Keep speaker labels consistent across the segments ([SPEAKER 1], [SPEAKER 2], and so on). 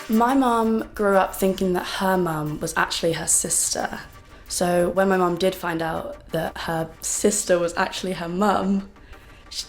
[SPEAKER 1] My mum grew up thinking that her mum was actually her sister. So when my mum did find out that her sister was actually her mum,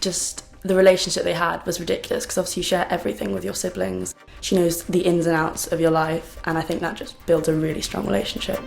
[SPEAKER 1] just the relationship they had was ridiculous, because obviously you share everything with your siblings. She knows the ins and outs of your life, and I think that just builds a really strong relationship.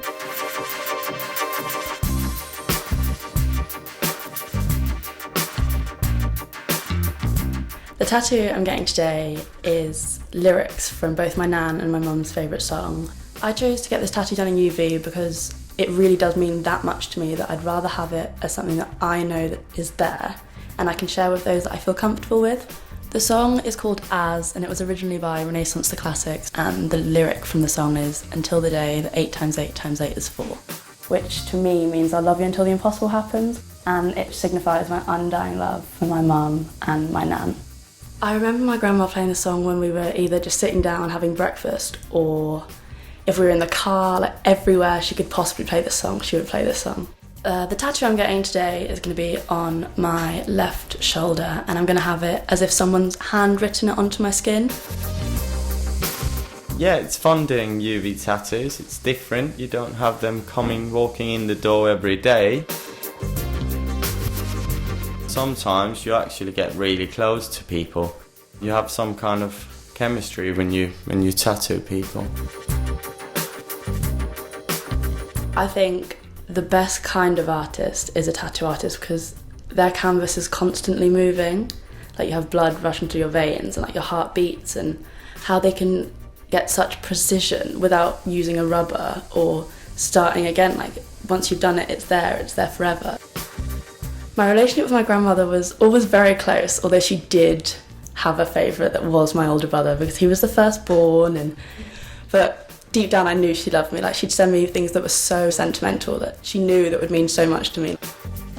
[SPEAKER 1] The tattoo I'm getting today is lyrics from both my nan and my mum's favourite song. I chose to get this tattoo done in UV because it really does mean that much to me that I'd rather have it as something that I know that is there and I can share with those that I feel comfortable with. The song is called As, and it was originally by Renaissance the Classics, and the lyric from the song is, until the day that 8 times 8 times 8 is 4, which to me means I'll love you until the impossible happens, and it signifies my undying love for my mum and my nan. I remember my grandma playing the song when we were either just sitting down having breakfast, or if we were in the car, like everywhere she could possibly play this song, she would play this song. The tattoo I'm getting today is going to be on my left shoulder, and I'm going to have it as if someone's handwritten it onto my skin.
[SPEAKER 2] Yeah, it's fun doing UV tattoos. It's different. You don't have them walking in the door every day. Sometimes you actually get really close to people. You have some kind of chemistry when you tattoo people.
[SPEAKER 1] I think the best kind of artist is a tattoo artist because their canvas is constantly moving. Like, you have blood rushing through your veins and like your heart beats, and how they can get such precision without using a rubber or starting again. Like, once you've done it, it's there forever. My relationship with my grandmother was always very close, although she did have a favourite that was my older brother because he was the firstborn, but deep down I knew she loved me. Like, she'd send me things that were so sentimental that she knew that would mean so much to me.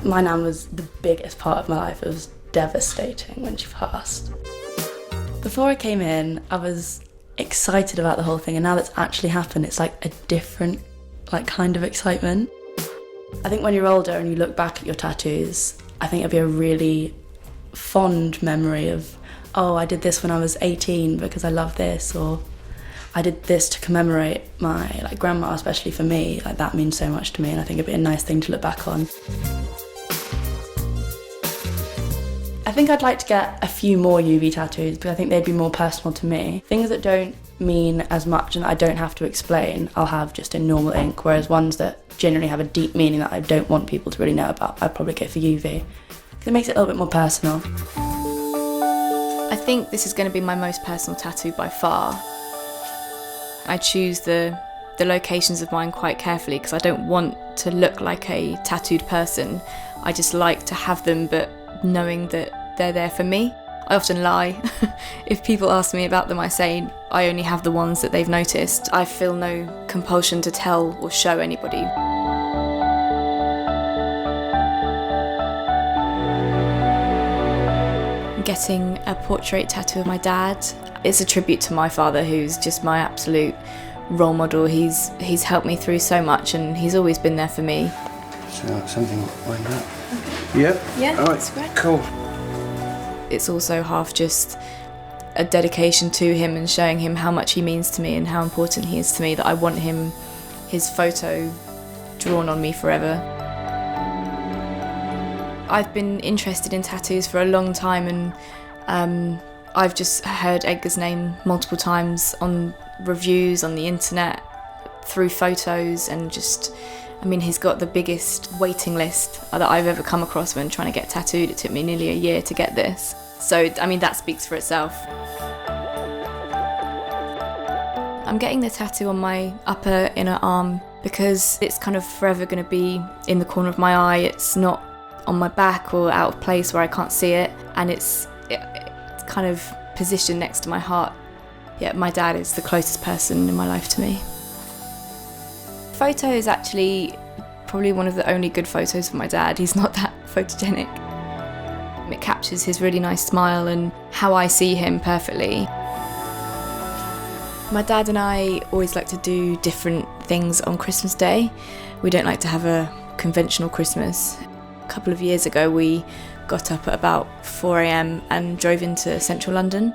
[SPEAKER 1] My nan was the biggest part of my life. It was devastating when she passed. Before I came in, I was excited about the whole thing, and now that's actually happened, it's like a different kind of excitement. I think when you're older and you look back at your tattoos, I think it'll be a really fond memory of, oh, I did this when I was 18 because I love this, or I did this to commemorate my grandma, especially for me. That means so much to me, and I think it'd be a nice thing to look back on. I think I'd like to get a few more UV tattoos because I think they'd be more personal to me. Things that don't mean as much and that I don't have to explain, I'll have just in normal ink, whereas ones that genuinely have a deep meaning that I don't want people to really know about, I'd probably go for UV. Because it makes it a little bit more personal.
[SPEAKER 3] I think this is going to be my most personal tattoo by far. I choose the locations of mine quite carefully because I don't want to look like a tattooed person. I just like to have them, but knowing that they're there for me. I often lie. If people ask me about them, I say I only have the ones that they've noticed. I feel no compulsion to tell or show anybody. Getting a portrait tattoo of my dad, it's a tribute to my father, who's just my absolute role model. He's helped me through so much and he's always been there for me.
[SPEAKER 4] So something like that.
[SPEAKER 3] Okay.
[SPEAKER 4] Yep.
[SPEAKER 3] Yeah,
[SPEAKER 4] all right.
[SPEAKER 3] that's great.
[SPEAKER 4] Cool.
[SPEAKER 3] It's also half just a dedication to him and showing him how much he means to me and how important he is to me, that I want his photo drawn on me forever. I've been interested in tattoos for a long time, and I've just heard Edgar's name multiple times on reviews on the internet, through photos, and he's got the biggest waiting list that I've ever come across when trying to get tattooed. It took me nearly a year to get this. So, that speaks for itself. I'm getting the tattoo on my upper inner arm because it's kind of forever going to be in the corner of my eye. It's not on my back or out of place where I can't see it, and it's kind of positioned next to my heart. Yeah, my dad is the closest person in my life to me. Photo is actually probably one of the only good photos of my dad. He's not that photogenic. It captures his really nice smile and how I see him perfectly. My dad and I always like to do different things on Christmas Day. We don't like to have a conventional Christmas. A couple of years ago we got up at about 4 a.m. and drove into central London,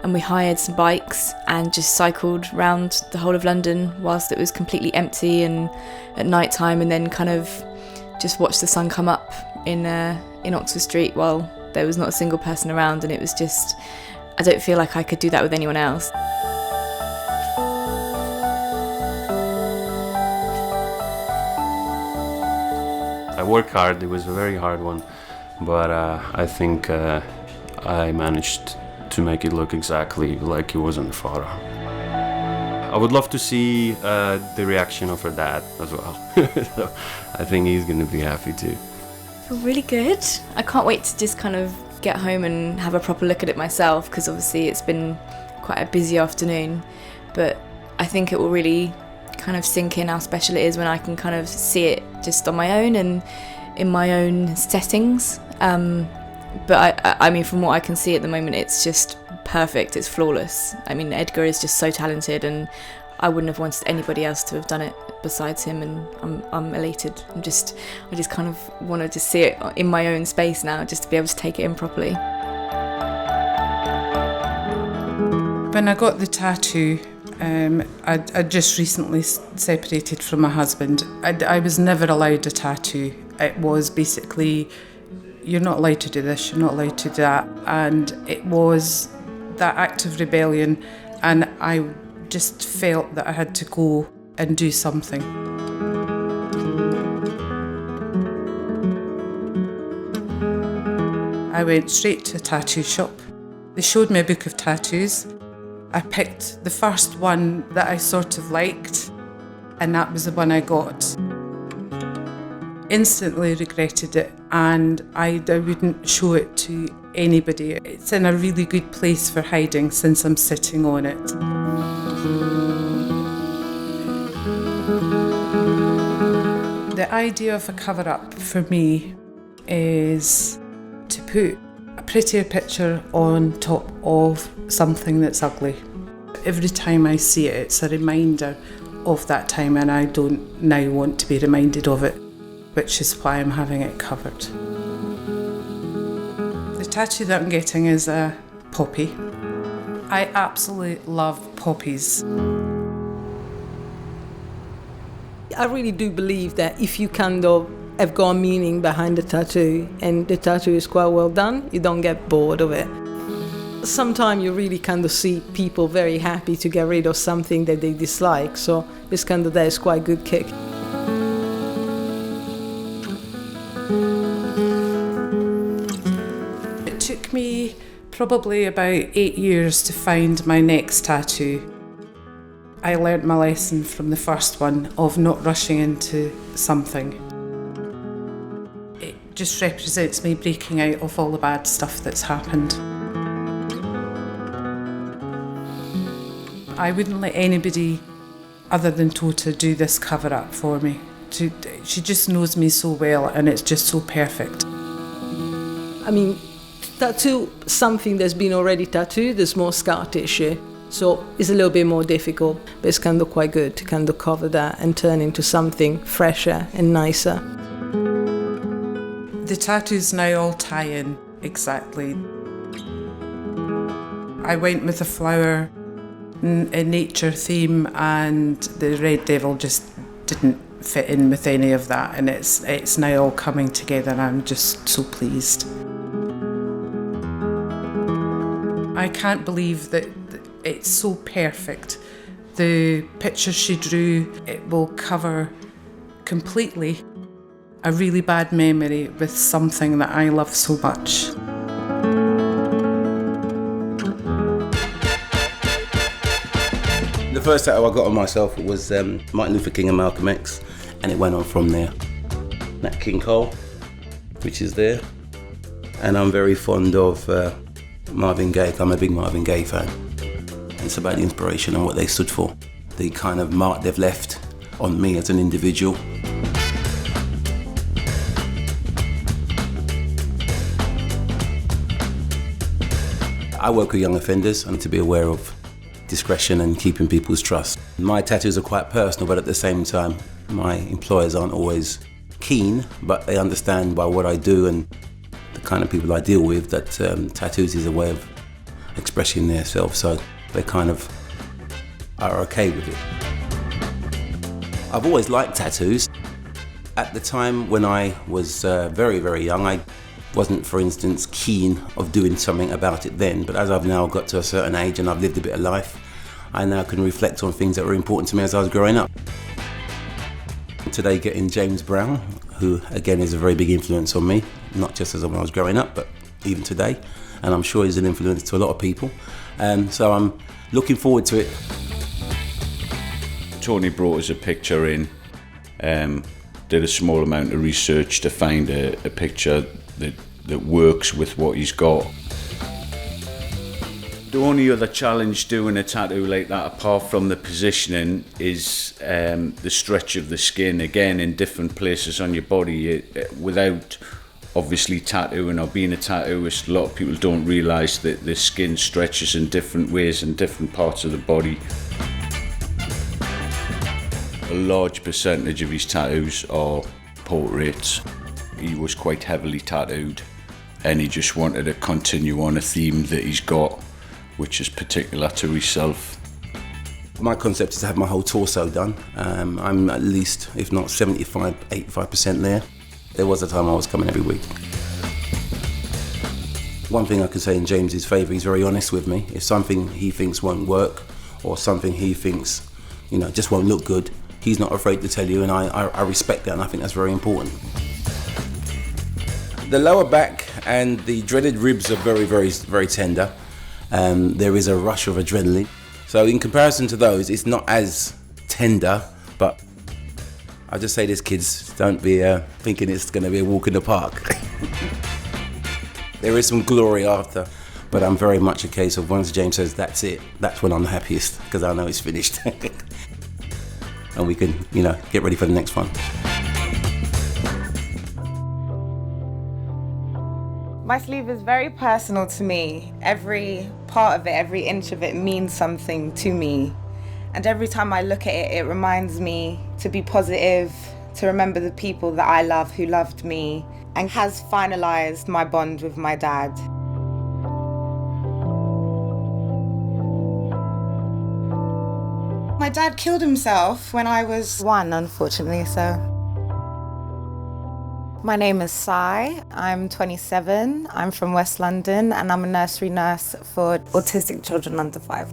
[SPEAKER 3] and we hired some bikes and just cycled round the whole of London whilst it was completely empty and at night time, and then kind of just watched the sun come up in Oxford Street while there was not a single person around. And it was just, I don't feel like I could do that with anyone else.
[SPEAKER 5] I worked hard, it was a very hard one, but I think I managed to make it look exactly like it was in the photo. I would love to see the reaction of her dad as well. So I think he's going to be happy too.
[SPEAKER 3] I feel really good. I can't wait to just kind of get home and have a proper look at it myself, because obviously it's been quite a busy afternoon, but I think it will really kind of sink in how special it is when I can kind of see it just on my own and in my own settings. But I mean, from what I can see at the moment, it's just perfect, it's flawless. I mean, Edgar is just so talented, and I wouldn't have wanted anybody else to have done it besides him, and I'm elated. I just kind of want to just see it in my own space now, just to be able to take it in properly.
[SPEAKER 6] When I got the tattoo, I just recently separated from my husband. I was never allowed a tattoo. It was basically, you're not allowed to do this, you're not allowed to do that. And it was that act of rebellion, and I just felt that I had to go and do something. I went straight to a tattoo shop. They showed me a book of tattoos. I picked the first one that I sort of liked, and that was the one I got. Instantly regretted it, and I wouldn't show it to anybody. It's in a really good place for hiding since I'm sitting on it. The idea of a cover-up for me is to put a prettier picture on top of something that's ugly. Every time I see it, it's a reminder of that time, and I don't now want to be reminded of it, which is why I'm having it covered. The tattoo that I'm getting is a poppy. I absolutely love poppies.
[SPEAKER 7] I really do believe that if you kind of have got a meaning behind the tattoo and the tattoo is quite well done, you don't get bored of it. Sometimes you really kind of see people very happy to get rid of something that they dislike, so it's kind of, that is quite a good kick.
[SPEAKER 6] It took me probably about 8 years to find my next tattoo. I learnt my lesson from the first one of not rushing into something. It just represents me breaking out of all the bad stuff that's happened. I wouldn't let anybody other than Tota do this cover-up for me. She just knows me so well, and it's just so perfect.
[SPEAKER 7] I mean, tattoo something that's been already tattooed, there's more scar tissue, so it's a little bit more difficult, but it's kind of quite good to kind of cover that and turn into something fresher and nicer.
[SPEAKER 6] The tattoos now all tie in exactly. I went with a flower, a nature theme, and the red devil just didn't fit in with any of that, and it's now all coming together, and I'm just so pleased. I can't believe that it's so perfect. The picture she drew, it will cover completely a really bad memory with something that I love so much.
[SPEAKER 8] The first tattoo I got on myself was Martin Luther King and Malcolm X, and it went on from there. Nat King Cole, which is there. And I'm very fond of Marvin Gaye. I'm a big Marvin Gaye fan. It's about the inspiration and what they stood for. The kind of mark they've left on me as an individual. I work with young offenders. I need to be aware of discretion and keeping people's trust. My tattoos are quite personal, but at the same time, my employers aren't always keen, but they understand by what I do and the kind of people I deal with that tattoos is a way of expressing themselves, so they kind of are okay with it. I've always liked tattoos. At the time when I was very, very young, I wasn't, for instance, keen of doing something about it then, but as I've now got to a certain age and I've lived a bit of life, I now can reflect on things that were important to me as I was growing up. Today getting James Brown, who again is a very big influence on me, not just as when I was growing up, but even today, and I'm sure he's an influence to a lot of people, so I'm looking forward to it.
[SPEAKER 9] Tony brought us a picture in, did a small amount of research to find a picture that works with what he's got. The only other challenge doing a tattoo like that, apart from the positioning, is the stretch of the skin, again in different places on your body. Without obviously tattooing or being a tattooist, a lot of people don't realise that the skin stretches in different ways in different parts of the body. A large percentage of his tattoos are portraits. He was quite heavily tattooed and he just wanted to continue on a theme that he's got, which is particular to himself.
[SPEAKER 8] My concept is to have my whole torso done. I'm at least, if not 85% there. There was a time I was coming every week. One thing I can say in James's favour, he's very honest with me. If something he thinks won't work or something he thinks, just won't look good, he's not afraid to tell you, and I respect that, and I think that's very important. The lower back and the dreaded ribs are very, very, very tender. There is a rush of adrenaline. So in comparison to those, it's not as tender, but I just say this, kids, don't be thinking it's going to be a walk in the park. There is some glory after, but I'm very much a case of once James says that's it, that's when I'm the happiest, because I know it's finished. And we can, get ready for the next one.
[SPEAKER 10] My sleeve is very personal to me. Every part of it, every inch of it means something to me. And every time I look at it, it reminds me to be positive, to remember the people that I love who loved me, and has finalised my bond with my dad. My dad killed himself when I was 1, unfortunately, so. My name is Sai, I'm 27, I'm from West London, and I'm a nursery nurse for autistic children under 5.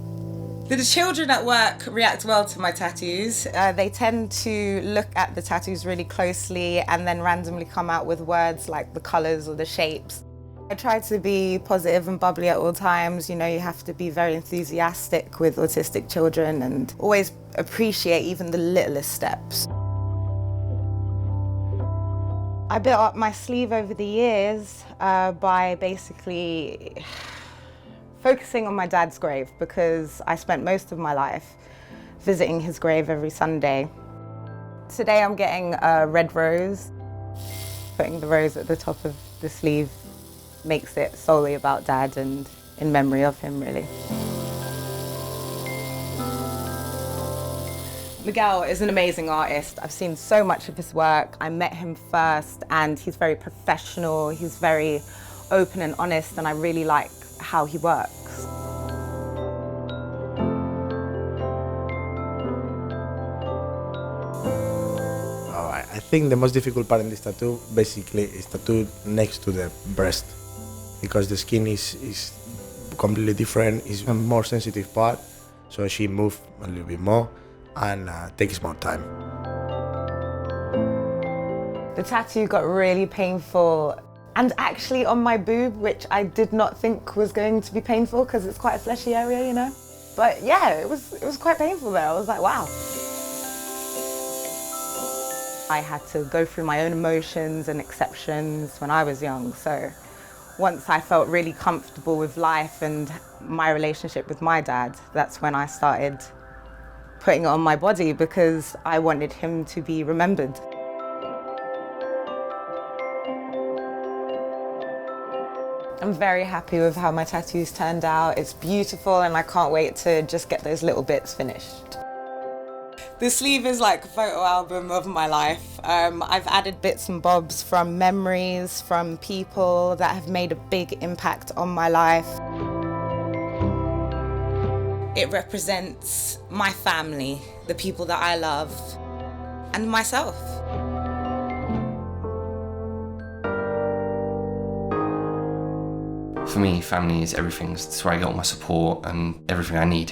[SPEAKER 10] The children at work react well to my tattoos. They tend to look at the tattoos really closely and then randomly come out with words like the colours or the shapes. I try to be positive and bubbly at all times. You have to be very enthusiastic with autistic children and always appreciate even the littlest steps. I built up my sleeve over the years by basically focusing on my dad's grave, because I spent most of my life visiting his grave every Sunday. Today I'm getting a red rose. Putting the rose at the top of the sleeve makes it solely about Dad and in memory of him, really. Miguel is an amazing artist. I've seen so much of his work. I met him first and he's very professional, he's very open and honest, and I really like how he works.
[SPEAKER 11] I think the most difficult part in this tattoo basically is tattooed next to the breast, because the skin is completely different, it's a more sensitive part, so she moves a little bit more and takes more time.
[SPEAKER 10] The tattoo got really painful, and actually on my boob, which I did not think was going to be painful because it's quite a fleshy area, But yeah, it was quite painful there. I was like, wow. I had to go through my own emotions and exceptions when I was young, so once I felt really comfortable with life and my relationship with my dad, that's when I started putting it on my body, because I wanted him to be remembered. I'm very happy with how my tattoos turned out. It's beautiful and I can't wait to just get those little bits finished. The sleeve is like a photo album of my life. I've added bits and bobs from memories, from people that have made a big impact on my life. It represents my family, the people that I love, and myself.
[SPEAKER 12] For me, family is everything. It's where I get all my support and everything I need.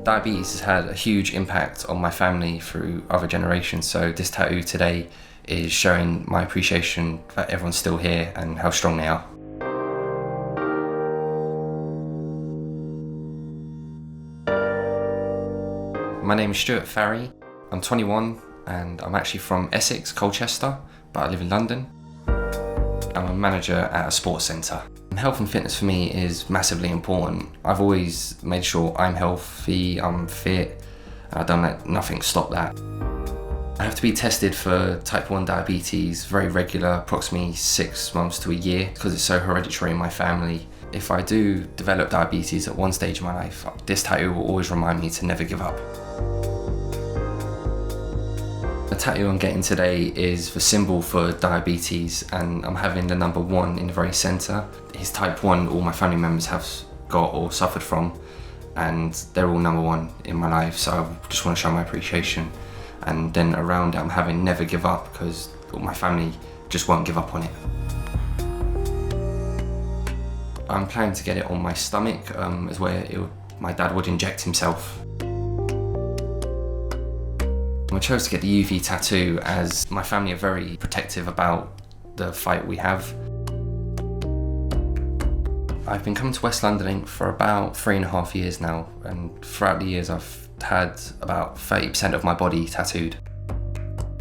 [SPEAKER 12] Diabetes has had a huge impact on my family through other generations, so this tattoo today is showing my appreciation that everyone's still here and how strong they are. My name is Stuart Farry. I'm 21 and I'm actually from Essex, Colchester, but I live in London. I'm a manager at a sports centre. Health and fitness for me is massively important. I've always made sure I'm healthy, I'm fit, and I don't let nothing stop that. I have to be tested for type 1 diabetes very regular, approximately 6 months to a year, because it's so hereditary in my family. If I do develop diabetes at one stage of my life, this tattoo will always remind me to never give up. The tattoo I'm getting today is the symbol for diabetes, and I'm having the number 1 in the very centre. It's type 1 all my family members have got or suffered from, and they're all number 1 in my life, so I just want to show my appreciation. And then around it I'm having never give up, because all my family just won't give up on it. I'm planning to get it on my stomach, is where my dad would inject himself. I chose to get the UV tattoo as my family are very protective about the fight we have. I've been coming to West London for about 3.5 years now, and throughout the years I've had about 30% of my body tattooed.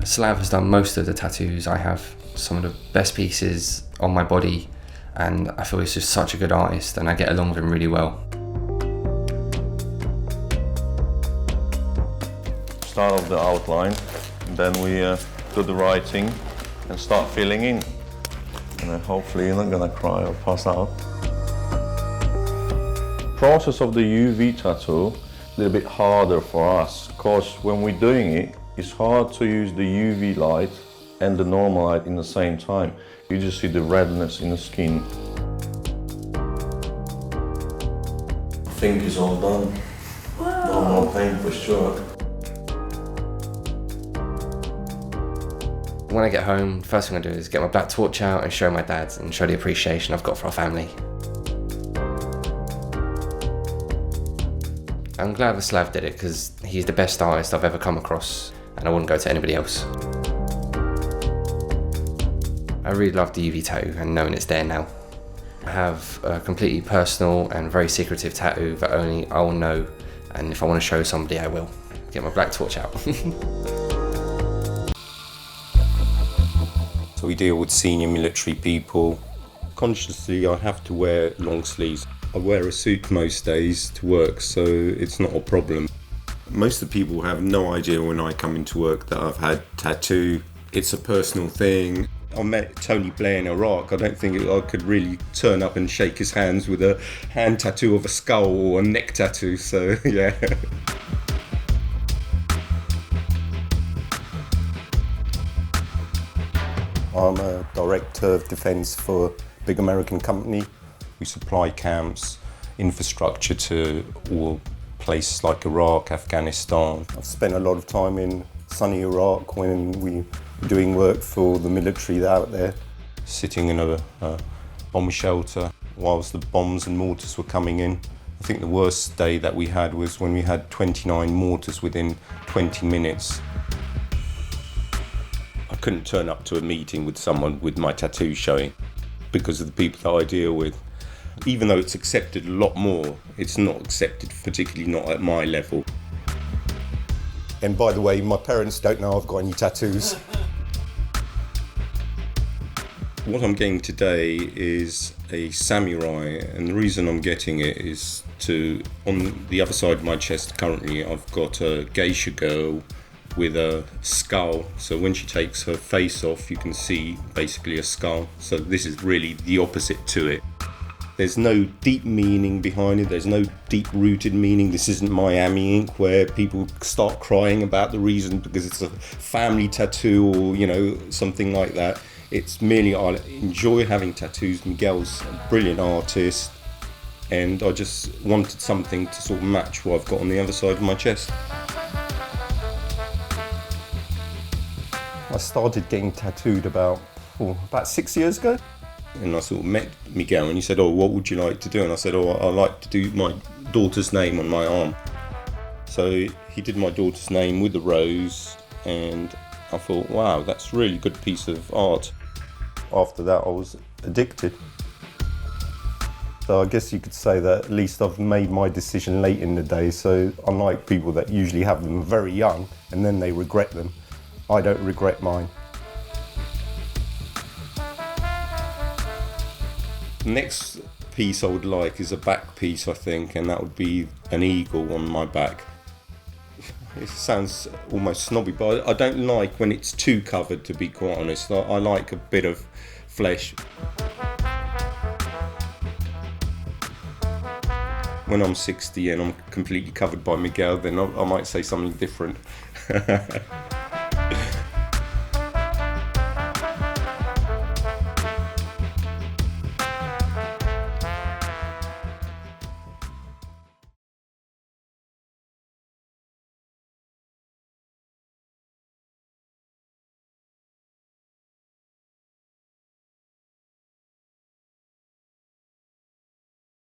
[SPEAKER 12] Slav has done most of the tattoos. I have some of the best pieces on my body, and I feel he's just such a good artist and I get along with him really well.
[SPEAKER 13] Start off the outline, then we do the writing and start filling in. And then hopefully you're not gonna cry or pass out. Process of the UV tattoo, a little bit harder for us, because when we're doing it, it's hard to use the UV light and the normal light in the same time. You just see the redness in the skin. I think it's all done. Whoa. No more pain for sure.
[SPEAKER 12] When I get home, the first thing I do is get my black torch out and show my dad and show the appreciation I've got for our family. I'm glad that Slav did it, because he's the best artist I've ever come across, and I wouldn't go to anybody else. I really love the UV tattoo and knowing it's there now. I have a completely personal and very secretive tattoo that only I will know, and if I want to show somebody I will. Get my black torch out.
[SPEAKER 14] So we deal with senior military people. Consciously I have to wear long sleeves. I wear a suit most days to work, so it's not a problem. Most of the people have no idea when I come into work that I've had tattoo. It's a personal thing. I met Tony Blair in Iraq. I don't think I could really turn up and shake his hands with a hand tattoo of a skull or a neck tattoo, so yeah. I'm a director of defence for a big American company. We supply camps, infrastructure to all places like Iraq, Afghanistan. I've spent a lot of time in sunny Iraq when we were doing work for the military out there, sitting in a bomb shelter whilst the bombs and mortars were coming in. I think the worst day that we had was when we had 29 mortars within 20 minutes. I couldn't turn up to a meeting with someone with my tattoo showing because of the people that I deal with. Even though it's accepted a lot more, it's not accepted, particularly not at my level. And by the way, my parents don't know I've got any tattoos. What I'm getting today is a samurai, and the reason I'm getting it is on the other side of my chest currently, I've got a geisha girl with a skull. So when she takes her face off, you can see basically a skull. So this is really the opposite to it. There's no deep meaning behind it. There's no deep-rooted meaning. This isn't Miami Ink where people start crying about the reason because it's a family tattoo or, something like that. It's merely I enjoy having tattoos. Miguel's a brilliant artist, and I just wanted something to sort of match what I've got on the other side of my chest. I started getting tattooed about 6 years ago. And I sort of met Miguel and he said, what would you like to do? And I said, I like to do my daughter's name on my arm. So he did my daughter's name with the rose, and I thought, wow, that's a really good piece of art. After that, I was addicted. So I guess you could say that at least I've made my decision late in the day. So unlike people that usually have them very young and then they regret them, I don't regret mine. Next piece I would like is a back piece, I think, and that would be an eagle on my back. It sounds almost snobby, but I don't like when it's too covered, to be quite honest. I like a bit of flesh. When I'm 60 and I'm completely covered by Miguel, then I might say something different.